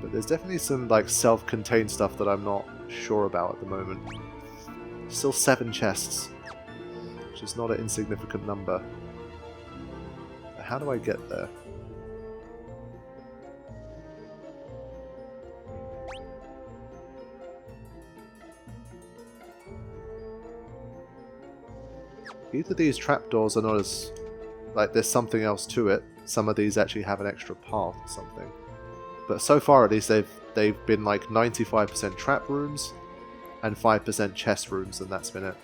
But there's definitely some like self-contained stuff that I'm not sure about at the moment. Still 7 chests, which is not an insignificant number. How do I get there? Either these trapdoors are not as... like there's something else to it. Some of these actually have an extra path or something. But so far at least they've been like 95% trap rooms and 5% chest rooms, and that's been it.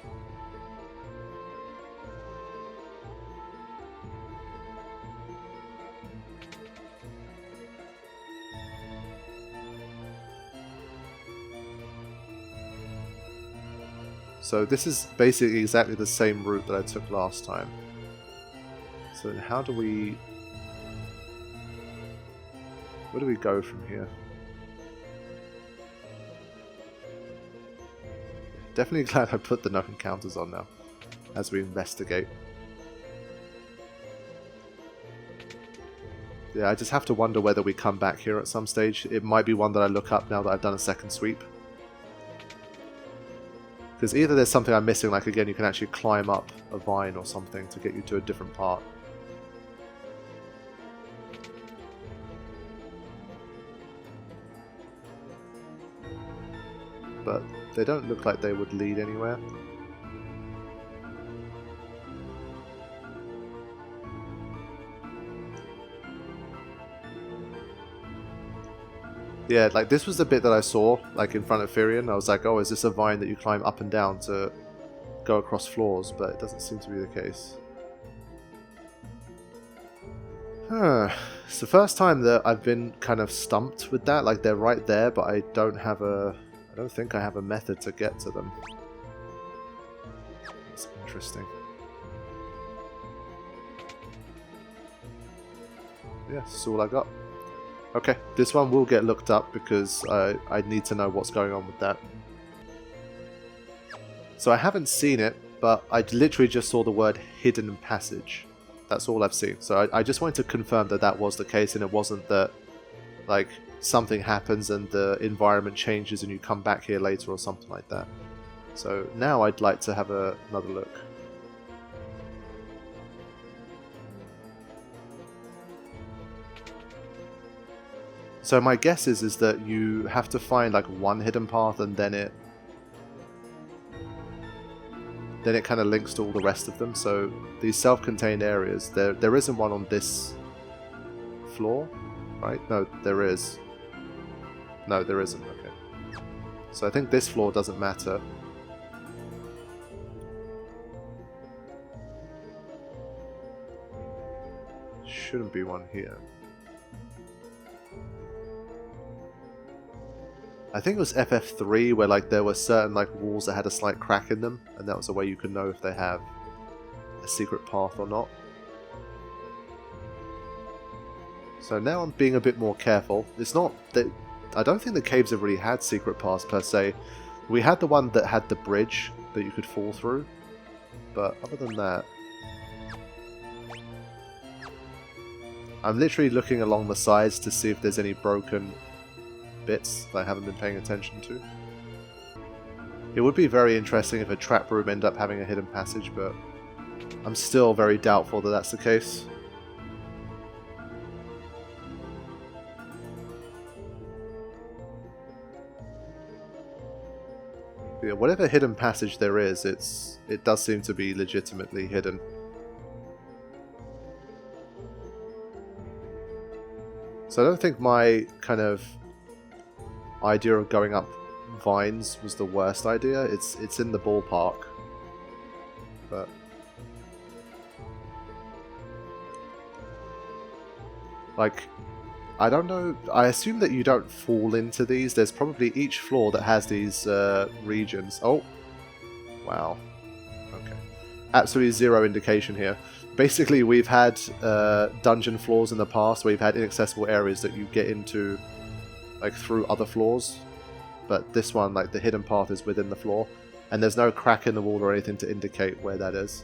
So this is basically exactly the same route that I took last time. So how do we... where do we go from here? Definitely glad I put the no encounters on now, as we investigate. Yeah, I just have to wonder whether we come back here at some stage. It might be one that I look up now that I've done a second sweep. Because either there's something I'm missing, like again you can actually climb up a vine or something to get you to a different part. But they don't look like they would lead anywhere. Yeah, like this was the bit that I saw, like in front of Ffii. I was like, oh, is this a vine that you climb up and down to go across floors? But it doesn't seem to be the case. It's the first time that I've been kind of stumped with that. Like they're right there, but I don't think I have a method to get to them. That's interesting. Yeah, that's all I got. Okay, this one will get looked up because I need to know what's going on with that. So I haven't seen it, but I literally just saw the word hidden passage. That's all I've seen. So I just wanted to confirm that that was the case and it wasn't that like something happens and the environment changes and you come back here later or something like that. So now I'd like to have another look. So my guess is that you have to find like one hidden path and then it kind of links to all the rest of them. So these self-contained areas, there isn't one on this floor, right? No, there is. No, there isn't. Okay. So I think this floor doesn't matter. Shouldn't be one here. I think it was FF3 where like there were certain like walls that had a slight crack in them, and that was a way you could know if they have a secret path or not. So now I'm being a bit more careful. It's not that I don't think the caves have really had secret paths per se. We had the one that had the bridge that you could fall through, but other than that, I'm literally looking along the sides to see if there's any broken bits that I haven't been paying attention to. It would be very interesting if a trap room ended up having a hidden passage, but I'm still very doubtful that that's the case. But yeah, whatever hidden passage there is, it does seem to be legitimately hidden. So I don't think my kind of idea of going up vines was the worst idea. It's in the ballpark, but like I don't know. I assume that you don't fall into these. There's probably each floor that has these regions. Oh, wow. Okay, absolutely zero indication here. Basically, we've had dungeon floors in the past where we've had inaccessible areas that you get into like through other floors, but this one, like the hidden path is within the floor and there's no crack in the wall or anything to indicate where that is.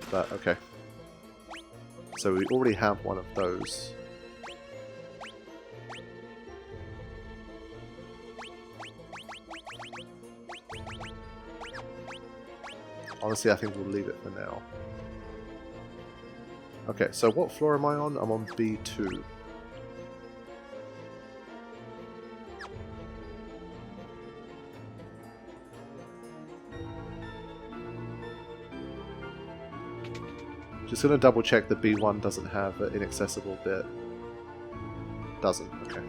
But okay, so we already have one of those. honestly, I think we'll leave it for now. Okay, so what floor am I on? I'm on B2. Just going to double check that B1 doesn't have an inaccessible bit. Doesn't, okay.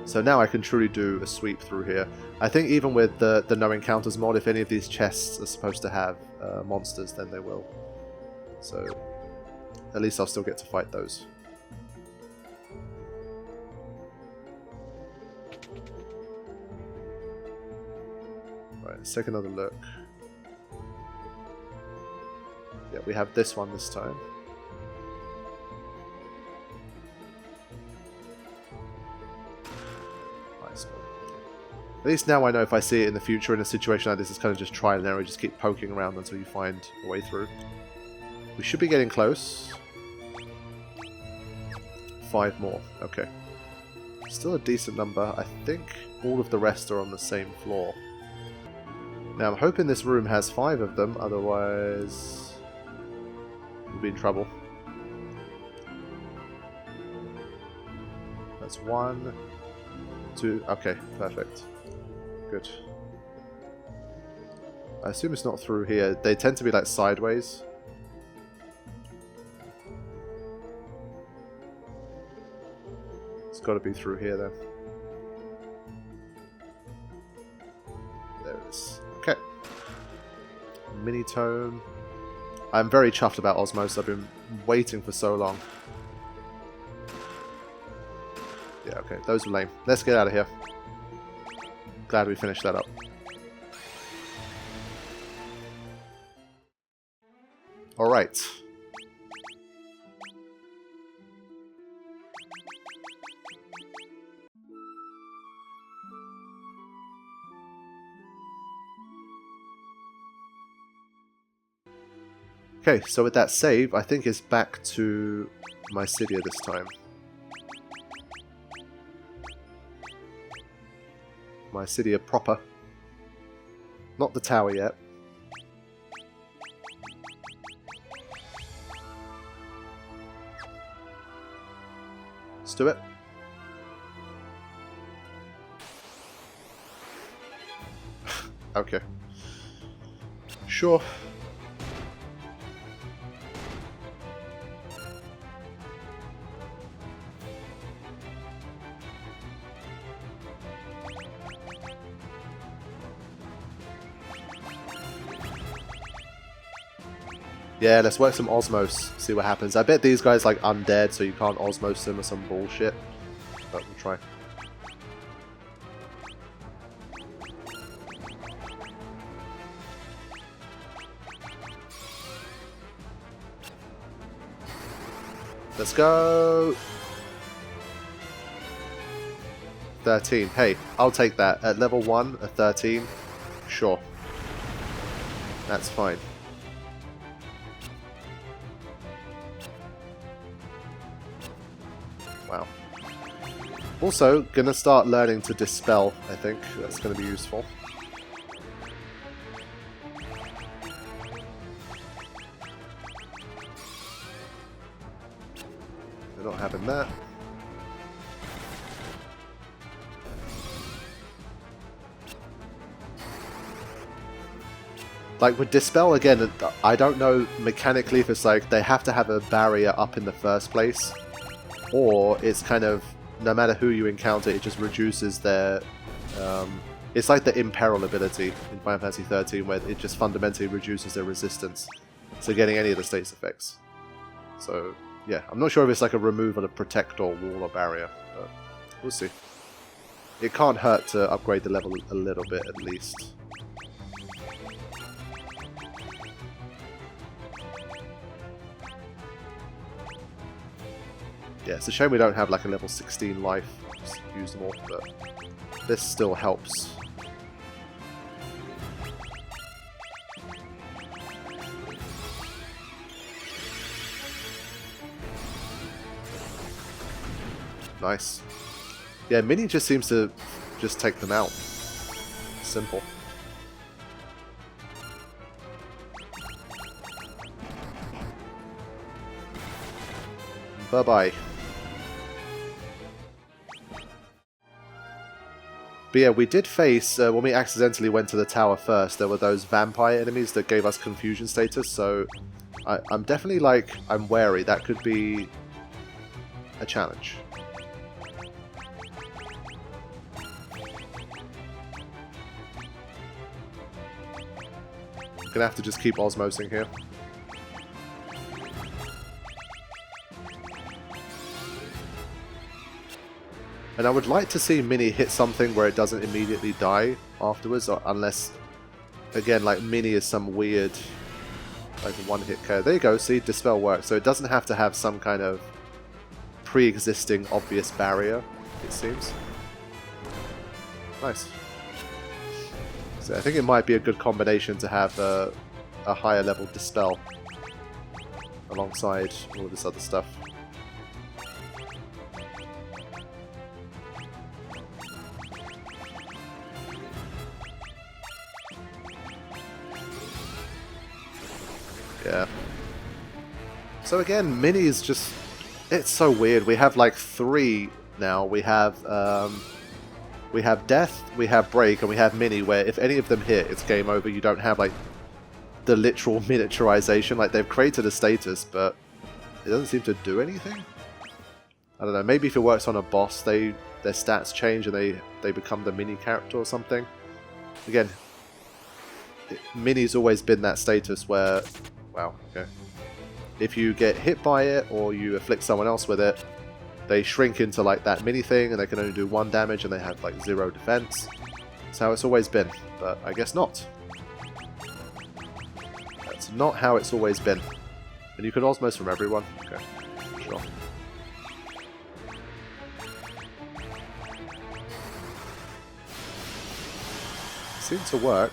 So now I can truly do a sweep through here. I think even with the no encounters mod, if any of these chests are supposed to have monsters, then they will. So at least I'll still get to fight those. Right, let's take another look. Yeah, we have this one this time. Nice. At least now I know if I see it in the future in a situation like this, it's kind of just trial and error, just keep poking around until you find a way through. We should be getting close. 5 more, okay. Still a decent number. I think all of the rest are on the same floor. Now I'm hoping this room has 5 of them, otherwise we'll be in trouble. That's 1, 2, okay, perfect. Good. I assume it's not through here. They tend to be like sideways. It's got to be through here then. There it is. Okay. Mini tome. I'm very chuffed about Osmos. I've been waiting for so long. Yeah, okay. Those were lame. Let's get out of here. Glad we finished that up. Alright. Okay, so with that save, I think it's back to Mysidia this time. Mysidia proper. Not the tower yet. Let's do it. Okay. Sure. Yeah, let's work some Osmos, see what happens. I bet these guys like undead, so you can't Osmos them or some bullshit. But we'll try. Let's go! 13. Hey, I'll take that. At level 1, a 13. Sure. That's fine. Wow. Also, gonna start learning to dispel, I think. That's gonna be useful. They're not having that. Like with dispel, again, I don't know mechanically if it's like they have to have a barrier up in the first place, or it's kind of, no matter who you encounter, it just reduces their... it's like the Imperil ability in Final Fantasy 13, where it just fundamentally reduces their resistance to getting any of the status effects. So, yeah, I'm not sure if it's like a removal of Protect or Wall or Barrier, but we'll see. It can't hurt to upgrade the level a little bit, at least. Yeah, it's a shame we don't have like a level 16 life. Just use them all, but this still helps. Nice. Yeah, Mini just seems to just take them out. Simple. Bye-bye. But yeah, we did face, when we accidentally went to the tower first, there were those vampire enemies that gave us confusion status, so I'm definitely, like, I'm wary. That could be a challenge. I'm gonna have to just keep osmosing here. And I would like to see Mini hit something where it doesn't immediately die afterwards, or unless, again, like Mini is some weird, like one-hit KO. There you go, see, Dispel works. So it doesn't have to have some kind of pre-existing obvious barrier, it seems. Nice. So I think it might be a good combination to have a higher level Dispel alongside all this other stuff. Yeah. So again, Mini is just... it's so weird. We have like 3 now. We have Death, we have Break, and we have Mini, where if any of them hit, it's game over. You don't have like the literal miniaturization. Like, they've created a status, but it doesn't seem to do anything. I don't know, maybe if it works on a boss, their stats change and they become the Mini character or something. Again, Mini's always been that status where... wow, okay. If you get hit by it, or you afflict someone else with it, they shrink into like that mini thing, and they can only do 1 damage, and they have like 0 defense. That's how it's always been, but I guess not. That's not how it's always been. And you can osmose from everyone. Okay, sure. Seems to work.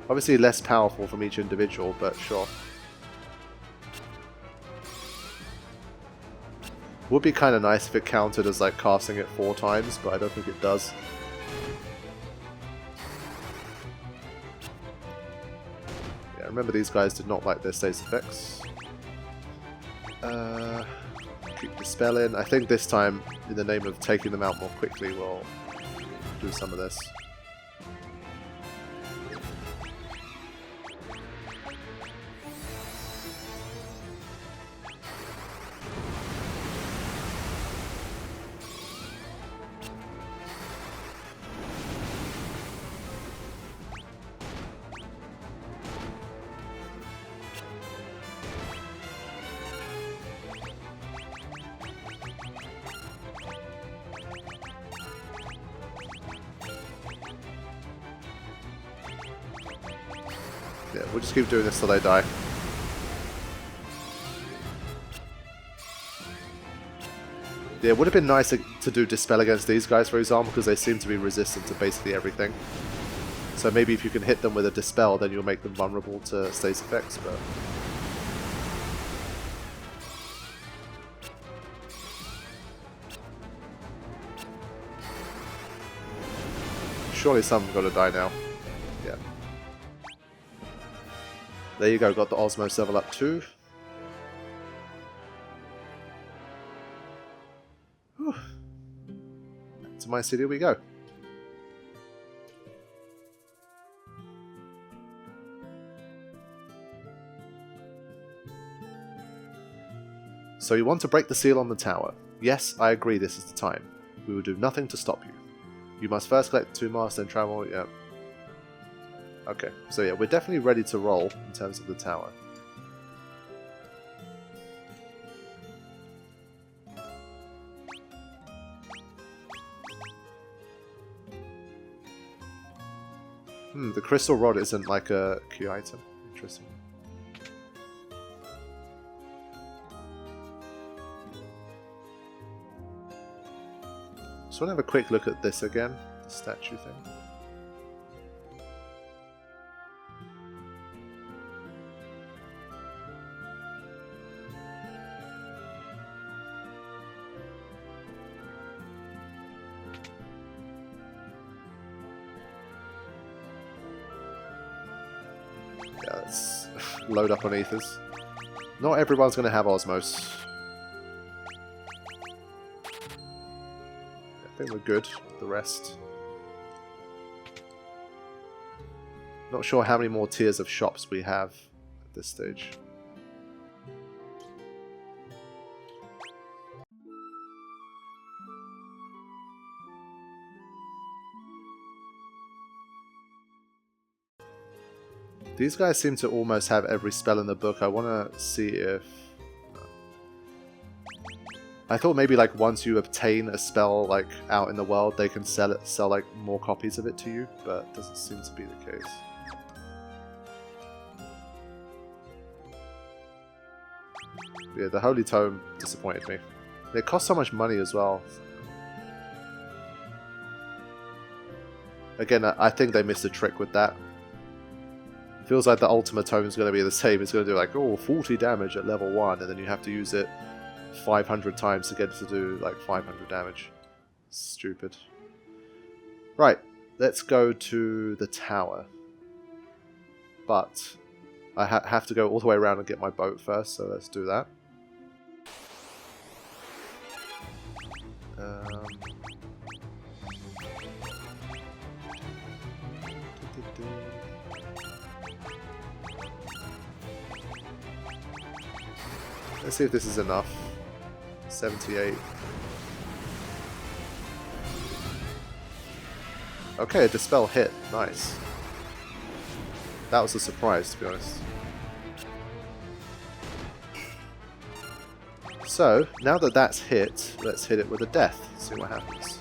Obviously less powerful from each individual, but sure. Would be kind of nice if it counted as like casting it 4 times, but I don't think it does. Yeah, remember these guys did not like their status effects. Keep Dispelling. I think this time, in the name of taking them out more quickly, we'll do some of this. Yeah, we'll just keep doing this till they die. Yeah, it would have been nice to do Dispel against these guys, for example, because they seem to be resistant to basically everything. So maybe if you can hit them with a Dispel, then you'll make them vulnerable to status effects, but... surely someone's got to die now. Yeah. There you go, got the Osmos level up too. Whew. Back to Mysidia we go. So you want to break the seal on the tower. Yes, I agree, this is the time. We will do nothing to stop you. You must first collect the 2 masks, then travel, yeah. Okay, so yeah, we're definitely ready to roll in terms of the tower. The crystal rod isn't like a key item. Interesting. Just want to have a quick look at this again, the statue thing. Yeah, let's load up on ethers. Not everyone's going to have Osmos. I think we're good. The rest. Not sure how many more tiers of shops we have at this stage. These guys seem to almost have every spell in the book. I want to see if... I thought maybe like once you obtain a spell like out in the world, they can sell like more copies of it to you, but it doesn't seem to be the case. Yeah, the Holy Tome disappointed me. It costs so much money as well. Again, I think they missed a trick with that. It feels like the Ultimate Tome is going to be the same. It's going to do like, oh, 40 damage at level 1, and then you have to use it 500 times to get it to do like 500 damage. Stupid. Right, let's go to the tower. But I have to go all the way around and get my boat first, so let's do that. Let's see if this is enough. 78. Okay, a Dispel hit. Nice. That was a surprise, to be honest. So, now that that's hit, let's hit it with a Death. See what happens.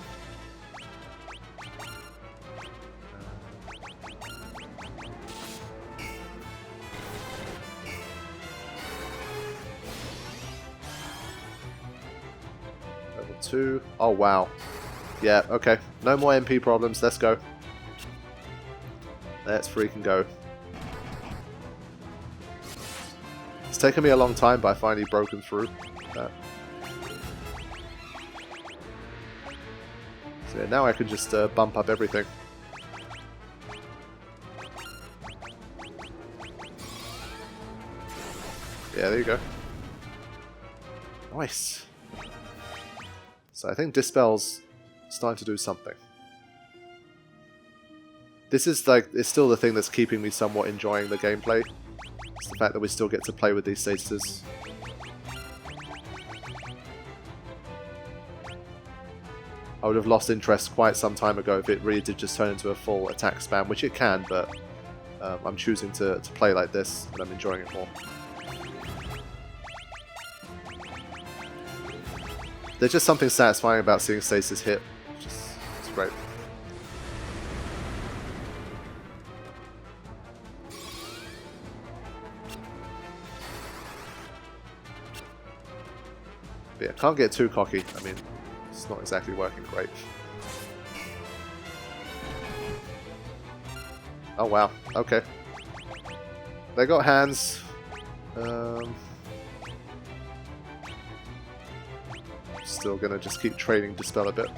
Level 2. Oh, wow. Yeah, okay. No more MP problems. Let's go. Let's freaking go. It's taken me a long time, but I finally broken through that. So yeah, now I can just bump up everything. Yeah, there you go. Nice. So I think Dispel's starting to do something. This is like, it's still the thing that's keeping me somewhat enjoying the gameplay. It's the fact that we still get to play with these statuses. I would have lost interest quite some time ago if it really did just turn into a full attack spam, which it can, but I'm choosing to play like this, and I'm enjoying it more. There's just something satisfying about seeing stasis hit. It's great. But yeah, can't get too cocky. I mean, it's not exactly working great. Oh wow, okay. They got hands. Still gonna just keep training Dispel a bit.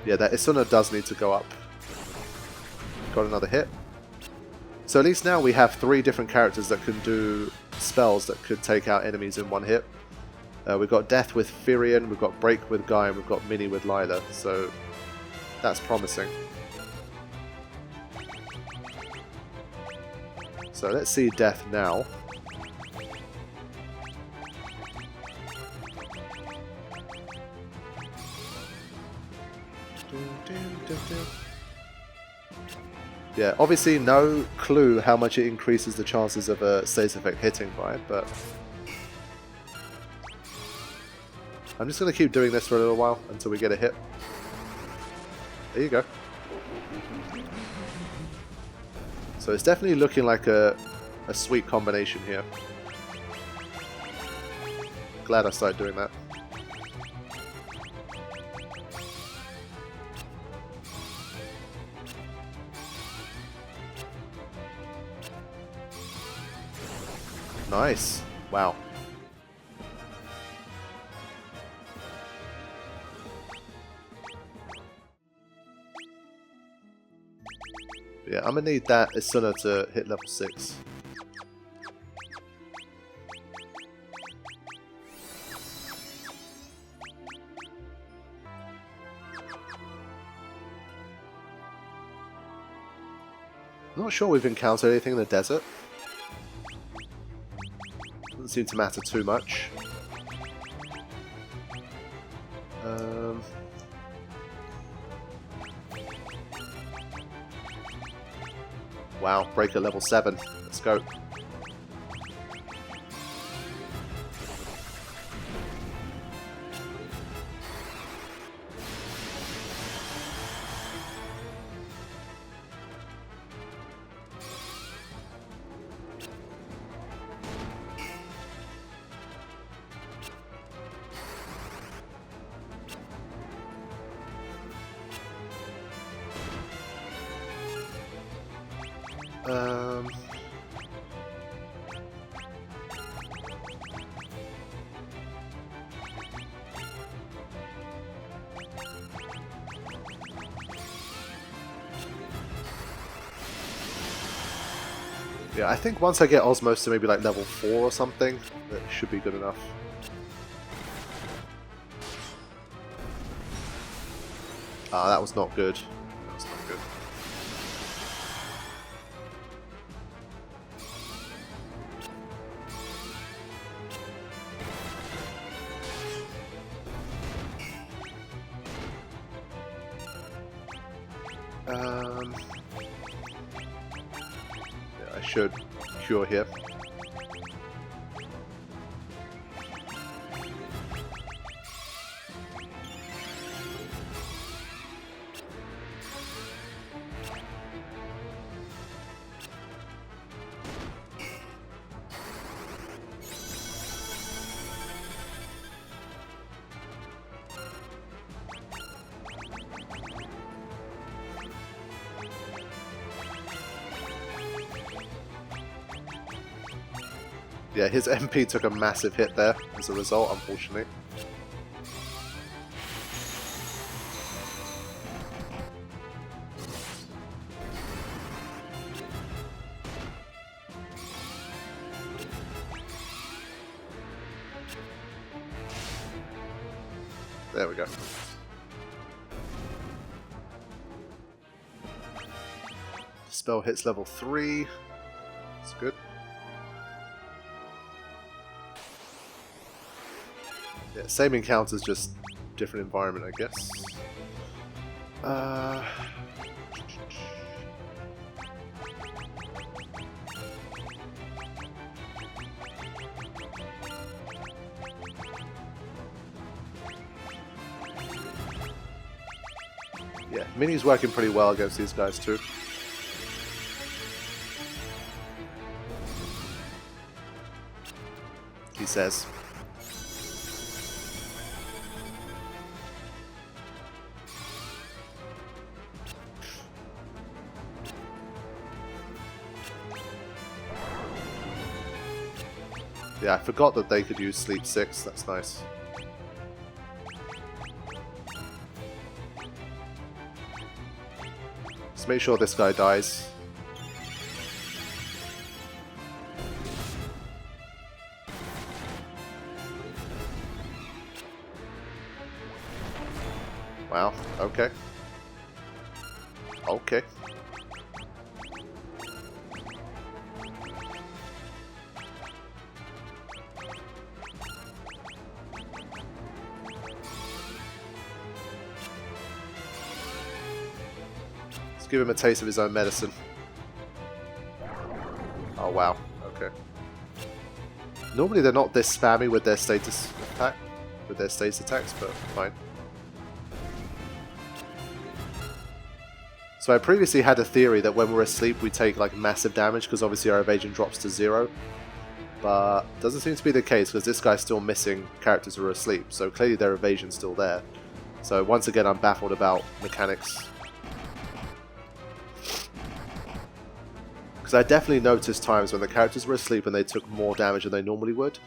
Yeah, that Isuna does need to go up. Got another hit. So at least now we have 3 different characters that can do spells that could take out enemies in one hit. We've got Death with Ffii, we've got Break with Guy, and we've got Mini with Lila, so that's promising. So let's see Death now. Yeah, obviously no clue how much it increases the chances of a status effect hitting by it, but I'm just going to keep doing this for a little while until we get a hit. There you go. So it's definitely looking like a sweet combination here. Glad I started doing that. Nice. Wow. Yeah, I'm gonna need that Asuna to hit level 6. Not sure we've encountered anything in the desert. Doesn't seem to matter too much. Wow, breaker level 7. Let's go. Yeah, I think once I get Osmos to maybe like level 4 or something, that should be good enough. Ah, that was not good. That was not good. Yeah, I should cure here. Yeah, his MP took a massive hit there as a result, unfortunately. There we go. Spell hits level 3. That's good. Yeah, same encounters, just different environment, I guess. Yeah, Mini's working pretty well against these guys too. He says. Yeah, I forgot that they could use Sleep 6, that's nice. Just make sure this guy dies. Wow, okay. Okay. Give him a taste of his own medicine. Oh wow, okay. Normally they're not this spammy with their status attack, with their status attacks, but fine. So I previously had a theory that when we're asleep we take like massive damage because obviously our evasion drops to 0. But doesn't seem to be the case because this guy's still missing characters who are asleep, so clearly their evasion's still there. So once again I'm baffled about mechanics. Because I definitely noticed times when the characters were asleep and they took more damage than they normally would.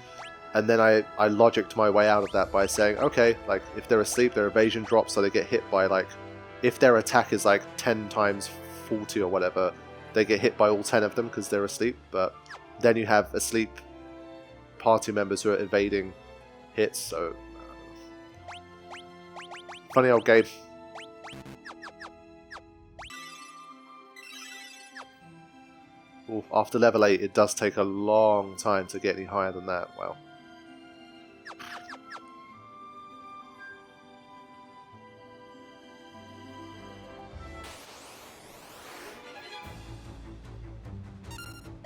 And then I logicked my way out of that by saying, okay, like if they're asleep, their evasion drops so they get hit by like, if their attack is like 10 times 40 or whatever, they get hit by all 10 of them because they're asleep, but then you have asleep party members who are evading hits, so... funny old game. Ooh, after level 8, it does take a long time to get any higher than that. Wow.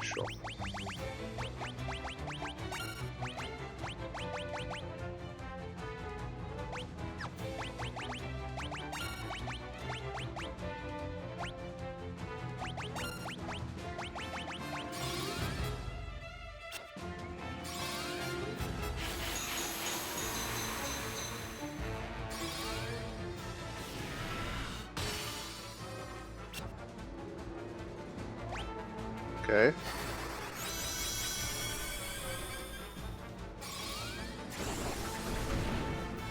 Sure. Okay.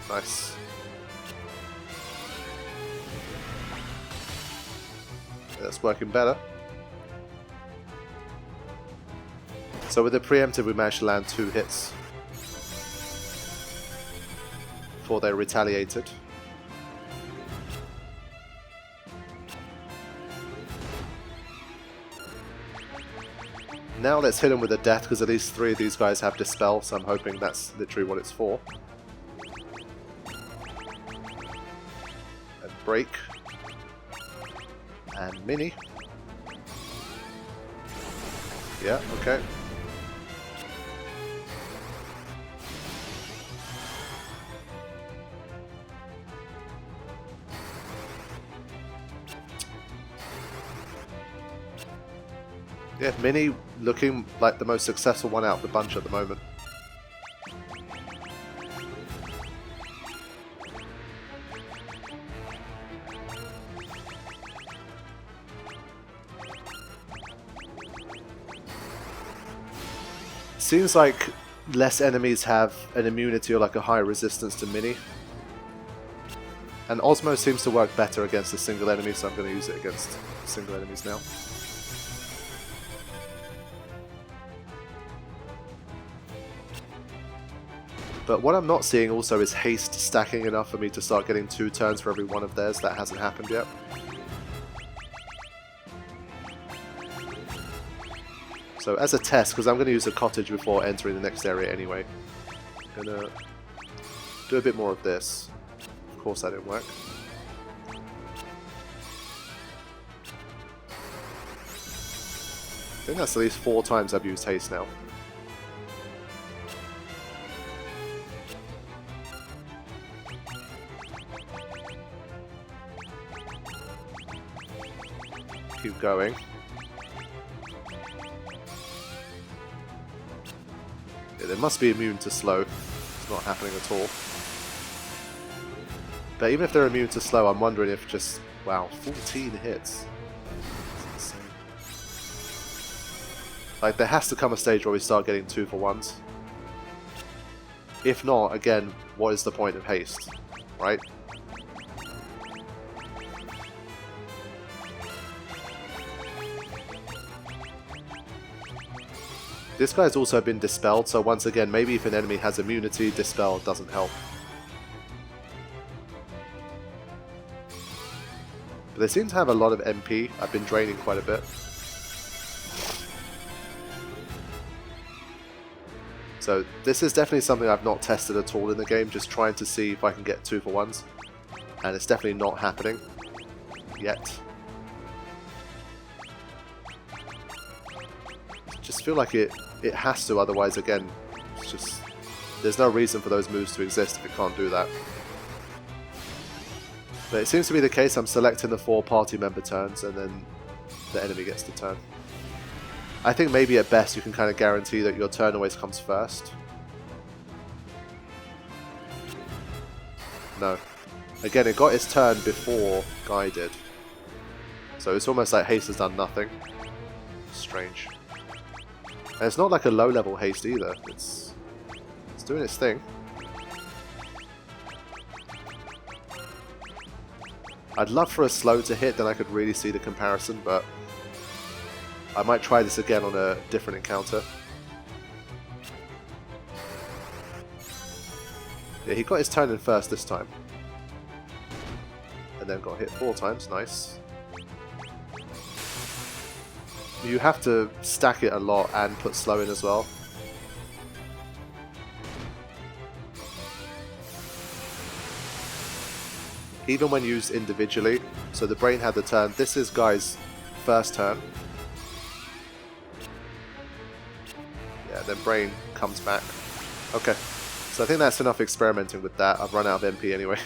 Nice. That's working better. So with the preemptive we managed to land 2 hits before they retaliated. Now let's hit him with a death, because at least 3 of these guys have Dispel, so I'm hoping that's literally what it's for. And break. And mini. Yeah, okay. Yeah, Mini looking like the most successful one out of the bunch at the moment. Seems like less enemies have an immunity or like a higher resistance to Mini. And Osmo seems to work better against a single enemy, so I'm going to use it against single enemies now. But what I'm not seeing also is haste stacking enough for me to start getting 2 turns for every one of theirs. That hasn't happened yet. So as a test, because I'm going to use a cottage before entering the next area anyway, I'm going to do a bit more of this. Of course that didn't work. I think that's at least 4 times I've used haste now. Keep going. Yeah, they must be immune to slow. It's not happening at all. But even if they're immune to slow, I'm wondering if just... wow, 14 hits. That's insane. Like, there has to come a stage where we start getting 2-for-1s. If not, again, what is the point of haste? Right? This guy's also been dispelled, so once again, maybe if an enemy has immunity, dispel doesn't help. But they seem to have a lot of MP. I've been draining quite a bit. So this is definitely something I've not tested at all in the game, just trying to see if I can get 2-for-1s. And it's definitely not happening yet. Just feel like it has to, otherwise again, it's just, there's no reason for those moves to exist if it can't do that. But it seems to be the case. I'm selecting the 4 party member turns and then the enemy gets the turn. I think maybe at best you can kind of guarantee that your turn always comes first. No. Again, it got its turn before Guy did. So it's almost like haste has done nothing. Strange. And it's not like a low level haste either. It's doing its thing. I'd love for a slow to hit, then I could really see the comparison, but I might try this again on a different encounter. Yeah, he got his turn in first this time. And then got hit 4 times, nice. You have to stack it a lot and put slow in as well. Even when used individually, so the brain had the turn. This is Guy's first turn. Yeah, then brain comes back. Okay, so I think that's enough experimenting with that. I've run out of MP anyway.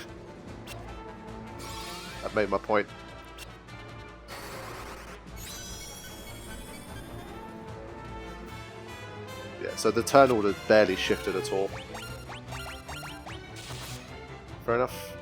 I've made my point. Yeah, so the turn order barely shifted at all. Fair enough.